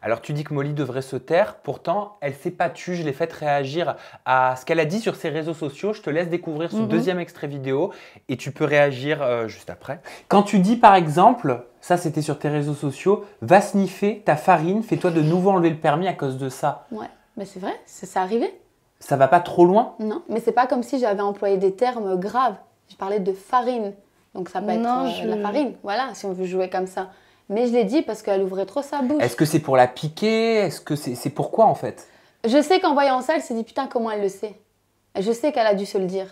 Alors tu dis que Molly devrait se taire, pourtant elle s'est pas tue, je l'ai faite réagir à ce qu'elle a dit sur ses réseaux sociaux. Je te laisse découvrir ce deuxième extrait vidéo et tu peux réagir juste après. Quand tu dis par exemple, ça c'était sur tes réseaux sociaux, va sniffer ta farine, fais-toi de nouveau enlever le permis à cause de ça. Ouais, mais c'est vrai, ça arrivait. Ça va pas trop loin? Non, mais c'est pas comme si j'avais employé des termes graves. Je parlais de farine, donc ça peut être de la farine, voilà, si on veut jouer comme ça. Mais je l'ai dit parce qu'elle ouvrait trop sa bouche. Est-ce que c'est pour la piquer? Est-ce que c'est pourquoi en fait? Je sais qu'en voyant ça, elle s'est dit putain comment elle le sait. Je sais qu'elle a dû se le dire.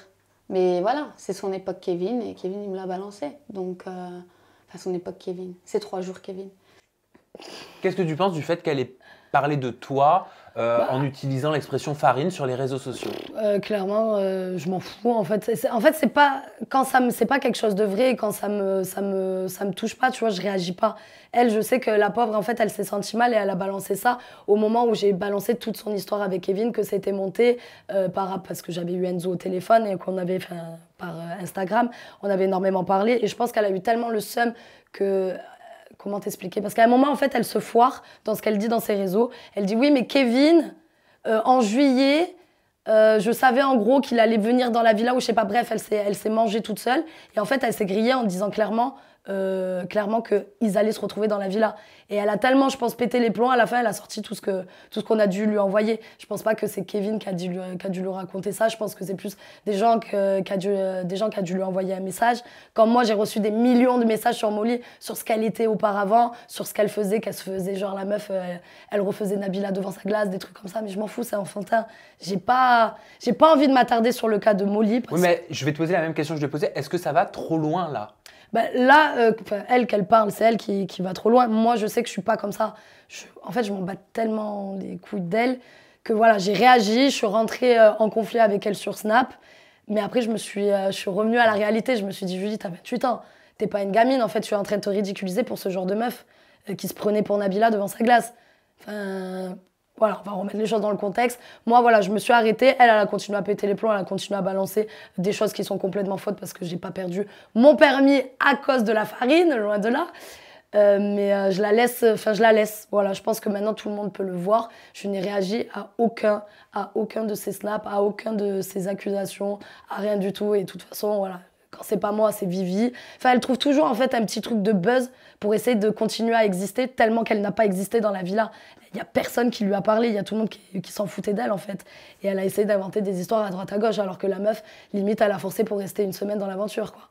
Mais voilà, c'est son époque Kevin et Kevin il me l'a balancé. Donc, enfin son époque Kevin, c'est 3 jours Kevin. Qu'est-ce que tu penses du fait qu'elle ait parlé de toi en utilisant l'expression farine sur les réseaux sociaux? Clairement, je m'en fous. En fait, c'est pas quand c'est pas quelque chose de vrai, et quand ça me touche pas, tu vois, je réagis pas. Elle, je sais que la pauvre, en fait, elle s'est sentie mal et elle a balancé ça au moment où j'ai balancé toute son histoire avec Kevin, que c'était monté parce que j'avais eu Enzo au téléphone et qu'on avait, par Instagram, on avait énormément parlé. Et je pense qu'elle a eu tellement le seum que comment t'expliquer? Parce qu'à un moment, en fait, elle se foire dans ce qu'elle dit dans ses réseaux. Elle dit, oui, mais Kevin, en juillet, je savais en gros qu'il allait venir dans la villa ou je sais pas. Bref, elle s'est mangée toute seule. Et en fait, elle s'est grillée en disant clairement qu'ils allaient se retrouver dans la villa. Et elle a tellement, je pense, pété les plombs. À la fin, elle a sorti tout ce qu'on a dû lui envoyer. Je pense pas que c'est Kevin qui a dû lui raconter ça. Je pense que c'est plus des gens qui a dû lui envoyer un message. Quand moi, j'ai reçu des millions de messages sur Molly, sur ce qu'elle était auparavant, sur ce qu'elle se faisait, genre la meuf, elle refaisait Nabila devant sa glace, des trucs comme ça. Mais je m'en fous, c'est enfantin. J'ai pas envie de m'attarder sur le cas de Molly. Oui, mais je vais te poser la même question que je te posais. Est-ce que ça va trop loin là? Ben là, elle qu'elle parle, c'est elle qui va trop loin. Moi, je sais que je suis pas comme ça. En fait, je m'en bats tellement les couilles d'elle que voilà, j'ai réagi, je suis rentrée en conflit avec elle sur Snap. Mais après, je suis revenue à la réalité. Je me suis dit, Julie, t'as 28 ans. T'es pas une gamine. En fait, tu es en train de te ridiculiser pour ce genre de meuf qui se prenait pour Nabila devant sa glace. Enfin, voilà, on va remettre les choses dans le contexte. Moi, voilà, je me suis arrêtée. Elle a continué à péter les plombs, elle a continué à balancer des choses qui sont complètement fautes parce que j'ai pas perdu mon permis à cause de la farine, loin de là. Mais je la laisse. Voilà, je pense que maintenant tout le monde peut le voir. Je n'ai réagi à aucun de ces snaps, à aucun de ces accusations, à rien du tout. Et de toute façon, voilà. Quand c'est pas moi, c'est Vivi. Enfin, elle trouve toujours en fait un petit truc de buzz pour essayer de continuer à exister tellement qu'elle n'a pas existé dans la villa. Il y a personne qui lui a parlé, il y a tout le monde qui s'en foutait d'elle en fait. Et elle a essayé d'inventer des histoires à droite à gauche alors que la meuf, limite, elle a forcé pour rester une semaine dans l'aventure quoi.